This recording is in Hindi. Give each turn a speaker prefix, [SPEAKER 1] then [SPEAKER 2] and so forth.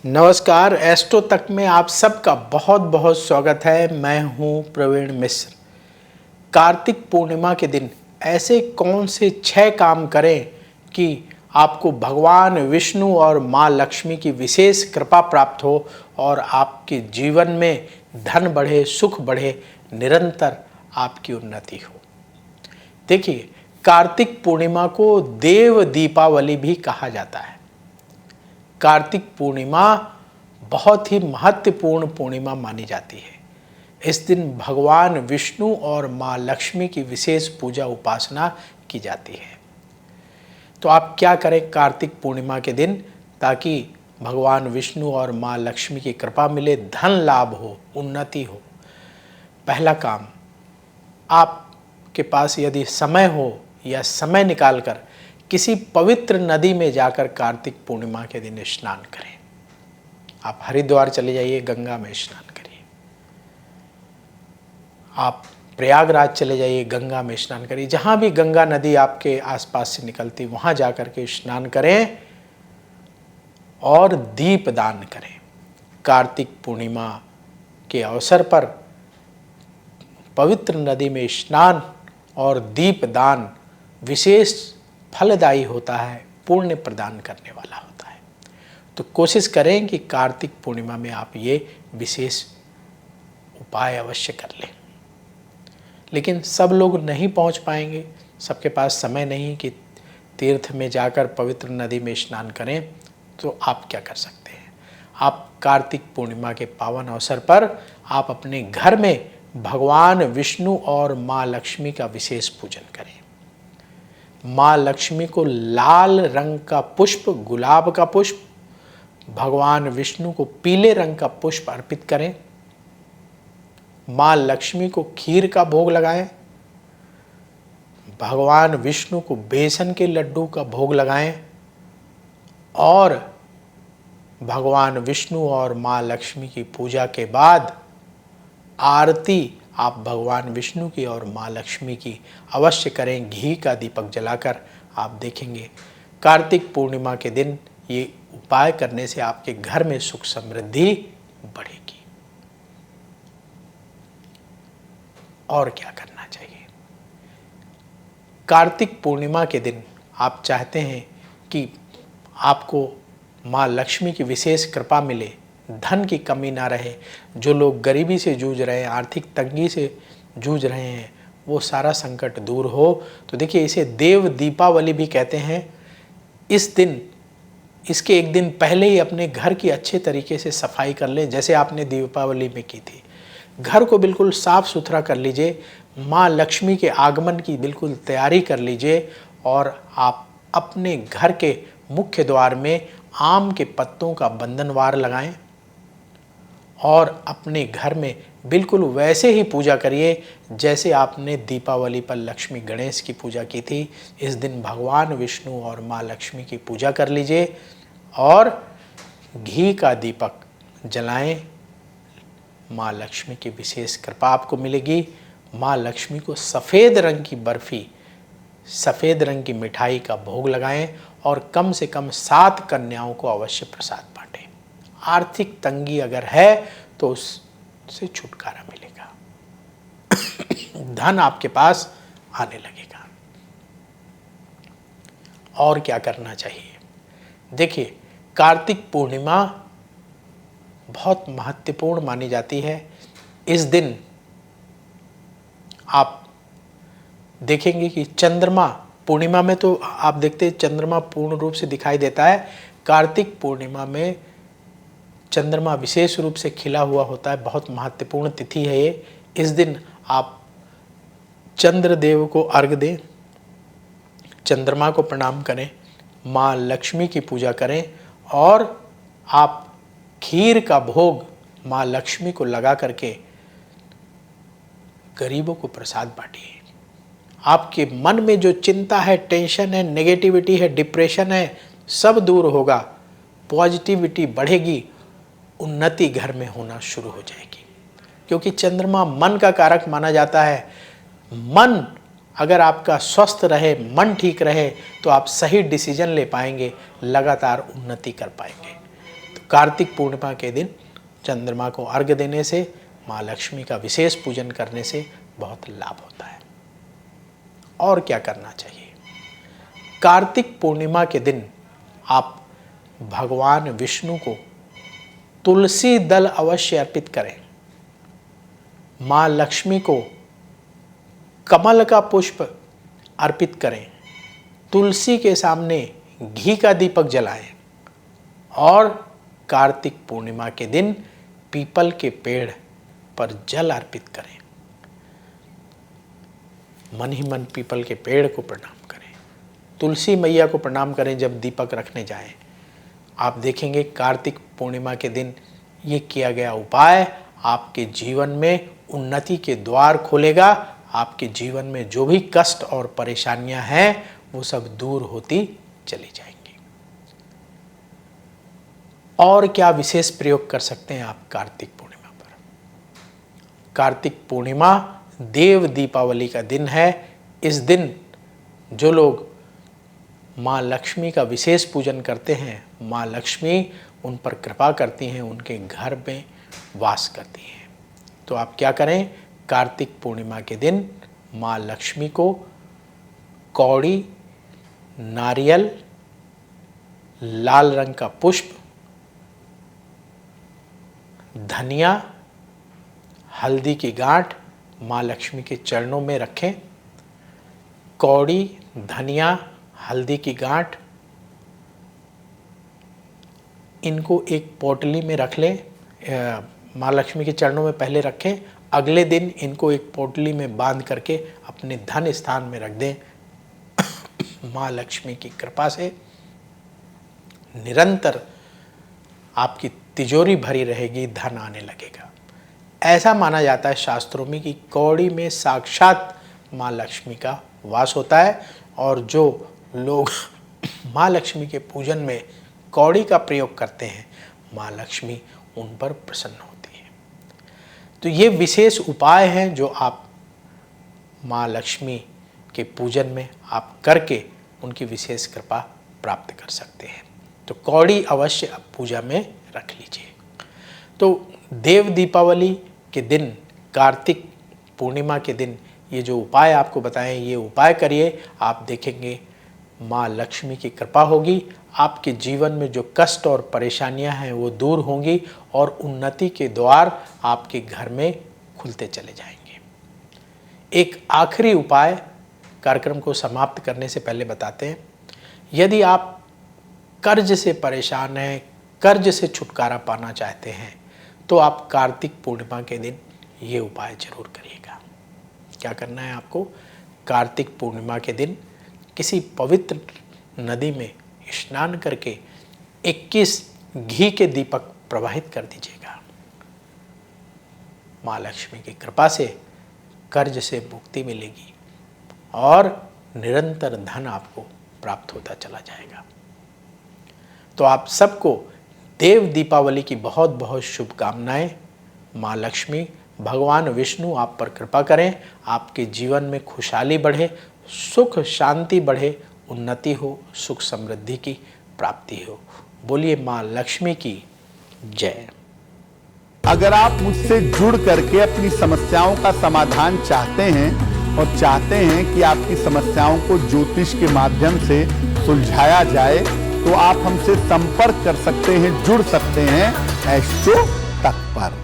[SPEAKER 1] नमस्कार, एस्ट्रो तक में आप सबका बहुत बहुत स्वागत है। मैं हूं प्रवीण मिश्र। कार्तिक पूर्णिमा के दिन ऐसे कौन से 6 काम करें कि आपको भगवान विष्णु और माँ लक्ष्मी की विशेष कृपा प्राप्त हो और आपके जीवन में धन बढ़े, सुख बढ़े, निरंतर आपकी उन्नति हो। देखिए, कार्तिक पूर्णिमा को देव दीपावली भी कहा जाता है। कार्तिक पूर्णिमा बहुत ही महत्वपूर्ण पूर्णिमा मानी जाती है। इस दिन भगवान विष्णु और माँ लक्ष्मी की विशेष पूजा उपासना की जाती है। तो आप क्या करें कार्तिक पूर्णिमा के दिन ताकि भगवान विष्णु और माँ लक्ष्मी की कृपा मिले, धन लाभ हो, उन्नति हो। पहला काम, आपके पास यदि समय हो या समय निकालकर किसी पवित्र नदी में जाकर कार्तिक पूर्णिमा के दिन स्नान करें। आप हरिद्वार चले जाइए, गंगा में स्नान करिए। आप प्रयागराज चले जाइए, गंगा में स्नान करिए। जहाँ भी गंगा नदी आपके आसपास से निकलती वहाँ जाकर के स्नान करें और दीप दान करें। कार्तिक पूर्णिमा के अवसर पर पवित्र नदी में स्नान और दीप दान विशेष फलदायी होता है, पुण्य प्रदान करने वाला होता है। तो कोशिश करें कि कार्तिक पूर्णिमा में आप ये विशेष उपाय अवश्य कर लें। लेकिन सब लोग नहीं पहुंच पाएंगे, सबके पास समय नहीं कि तीर्थ में जाकर पवित्र नदी में स्नान करें। तो आप क्या कर सकते हैं? आप कार्तिक पूर्णिमा के पावन अवसर पर आप अपने घर में भगवान विष्णु और माँ लक्ष्मी का विशेष पूजन करें। माँ लक्ष्मी को लाल रंग का पुष्प, गुलाब का पुष्प, भगवान विष्णु को पीले रंग का पुष्प अर्पित करें। माँ लक्ष्मी को खीर का भोग लगाएं। भगवान विष्णु को बेसन के लड्डू का भोग लगाएं और भगवान विष्णु और माँ लक्ष्मी की पूजा के बाद आरती आप भगवान विष्णु की और माँ लक्ष्मी की अवश्य करें। घी का दीपक जलाकर आप देखेंगे कार्तिक पूर्णिमा के दिन ये उपाय करने से आपके घर में सुख समृद्धि बढ़ेगी। और क्या करना चाहिए? कार्तिक पूर्णिमा के दिन आप चाहते हैं कि आपको माँ लक्ष्मी की विशेष कृपा मिले, धन की कमी ना रहे। जो लोग गरीबी से जूझ रहे हैं, आर्थिक तंगी से जूझ रहे हैं, वो सारा संकट दूर हो। तो देखिए, इसे देव दीपावली भी कहते हैं। इस दिन, इसके एक दिन पहले ही अपने घर की अच्छे तरीके से सफाई कर लें, जैसे आपने दीपावली में की थी। घर को बिल्कुल साफ सुथरा कर लीजिए, माँ लक्ष्मी के आगमन की बिल्कुल तैयारी कर लीजिए और आप अपने घर के मुख्य द्वार में आम के पत्तों का बंधनवार लगाएं और अपने घर में बिल्कुल वैसे ही पूजा करिए जैसे आपने दीपावली पर लक्ष्मी गणेश की पूजा की थी। इस दिन भगवान विष्णु और माँ लक्ष्मी की पूजा कर लीजिए और घी का दीपक जलाएं। माँ लक्ष्मी की विशेष कृपा आपको मिलेगी। माँ लक्ष्मी को सफ़ेद रंग की बर्फ़ी, सफ़ेद रंग की मिठाई का भोग लगाएं और कम से कम 7 कन्याओं को अवश्य प्रसाद बांटें। आर्थिक तंगी अगर है तो उससे छुटकारा मिलेगा, धन आपके पास आने लगेगा। और क्या करना चाहिए? देखिए, कार्तिक पूर्णिमा बहुत महत्वपूर्ण मानी जाती है। इस दिन आप देखेंगे कि चंद्रमा, पूर्णिमा में तो आप देखते हैं चंद्रमा पूर्ण रूप से दिखाई देता है। कार्तिक पूर्णिमा में चंद्रमा विशेष रूप से खिला हुआ होता है। बहुत महत्वपूर्ण तिथि है ये। इस दिन आप चंद्रदेव को अर्घ्य दें, चंद्रमा को प्रणाम करें, माँ लक्ष्मी की पूजा करें और आप खीर का भोग माँ लक्ष्मी को लगा करके गरीबों को प्रसाद बांटिए। आपके मन में जो चिंता है, टेंशन है, नेगेटिविटी है, डिप्रेशन है, सब दूर होगा, पॉजिटिविटी बढ़ेगी, उन्नति घर में होना शुरू हो जाएगी। क्योंकि चंद्रमा मन का कारक माना जाता है। मन अगर आपका स्वस्थ रहे, मन ठीक रहे, तो आप सही डिसीजन ले पाएंगे, लगातार उन्नति कर पाएंगे। तो कार्तिक पूर्णिमा के दिन चंद्रमा को अर्घ्य देने से, माँ लक्ष्मी का विशेष पूजन करने से बहुत लाभ होता है। और क्या करना चाहिए? कार्तिक पूर्णिमा के दिन आप भगवान विष्णु को तुलसी दल अवश्य अर्पित करें। माँ लक्ष्मी को कमल का पुष्प अर्पित करें। तुलसी के सामने घी का दीपक जलाएं और कार्तिक पूर्णिमा के दिन पीपल के पेड़ पर जल अर्पित करें। मन ही मन पीपल के पेड़ को प्रणाम करें। तुलसी मैया को प्रणाम करें जब दीपक रखने जाएं। आप देखेंगे कार्तिक पूर्णिमा के दिन ये किया गया उपाय आपके जीवन में उन्नति के द्वार खोलेगा। आपके जीवन में जो भी कष्ट और परेशानियां हैं वो सब दूर होती चली जाएंगी। और क्या विशेष प्रयोग कर सकते हैं आप कार्तिक पूर्णिमा पर? कार्तिक पूर्णिमा देव दीपावली का दिन है। इस दिन जो लोग माँ लक्ष्मी का विशेष पूजन करते हैं, माँ लक्ष्मी उन पर कृपा करती हैं, उनके घर में वास करती हैं। तो आप क्या करें? कार्तिक पूर्णिमा के दिन माँ लक्ष्मी को कौड़ी, नारियल, लाल रंग का पुष्प, धनिया, हल्दी की गांठ माँ लक्ष्मी के चरणों में रखें। कौड़ी, धनिया, हल्दी की गांठ इनको एक पोटली में रख लें। माँ लक्ष्मी के चरणों में पहले रखें, अगले दिन इनको एक पोटली में बांध करके अपने धन स्थान में रख दें। माँ लक्ष्मी की कृपा से निरंतर आपकी तिजोरी भरी रहेगी, धन आने लगेगा। ऐसा माना जाता है शास्त्रों में कि कौड़ी में साक्षात माँ लक्ष्मी का वास होता है और जो लोग माँ लक्ष्मी के पूजन में कौड़ी का प्रयोग करते हैं, माँ लक्ष्मी उन पर प्रसन्न होती है। तो ये विशेष उपाय हैं जो आप माँ लक्ष्मी के पूजन में आप करके उनकी विशेष कृपा प्राप्त कर सकते हैं। तो कौड़ी अवश्य आप पूजा में रख लीजिए। तो देव दीपावली के दिन, कार्तिक पूर्णिमा के दिन ये जो उपाय आपको बताएं, ये उपाय करिए। आप देखेंगे माँ लक्ष्मी की कृपा होगी, आपके जीवन में जो कष्ट और परेशानियां हैं वो दूर होंगी और उन्नति के द्वार आपके घर में खुलते चले जाएंगे। एक आखिरी उपाय कार्यक्रम को समाप्त करने से पहले बताते हैं। यदि आप कर्ज से परेशान हैं, कर्ज से छुटकारा पाना चाहते हैं, तो आप कार्तिक पूर्णिमा के दिन ये उपाय जरूर करिएगा। क्या करना है आपको? कार्तिक पूर्णिमा के दिन किसी पवित्र नदी में स्नान करके 21 घी के दीपक प्रवाहित कर दीजिएगा। माँ लक्ष्मी की कृपा से कर्ज से मुक्ति मिलेगी और निरंतर धन आपको प्राप्त होता चला जाएगा। तो आप सबको देव दीपावली की बहुत बहुत शुभकामनाएं। माँ लक्ष्मी, भगवान विष्णु आप पर कृपा करें, आपके जीवन में खुशहाली बढ़े, सुख शांति बढ़े, उन्नति हो, सुख समृद्धि की प्राप्ति हो। बोलिए माँ लक्ष्मी की जय।
[SPEAKER 2] अगर आप मुझसे जुड़ करके अपनी समस्याओं का समाधान चाहते हैं और चाहते हैं कि आपकी समस्याओं को ज्योतिष के माध्यम से सुलझाया जाए, तो आप हमसे संपर्क कर सकते हैं, जुड़ सकते हैं एस्ट्रो तक पर।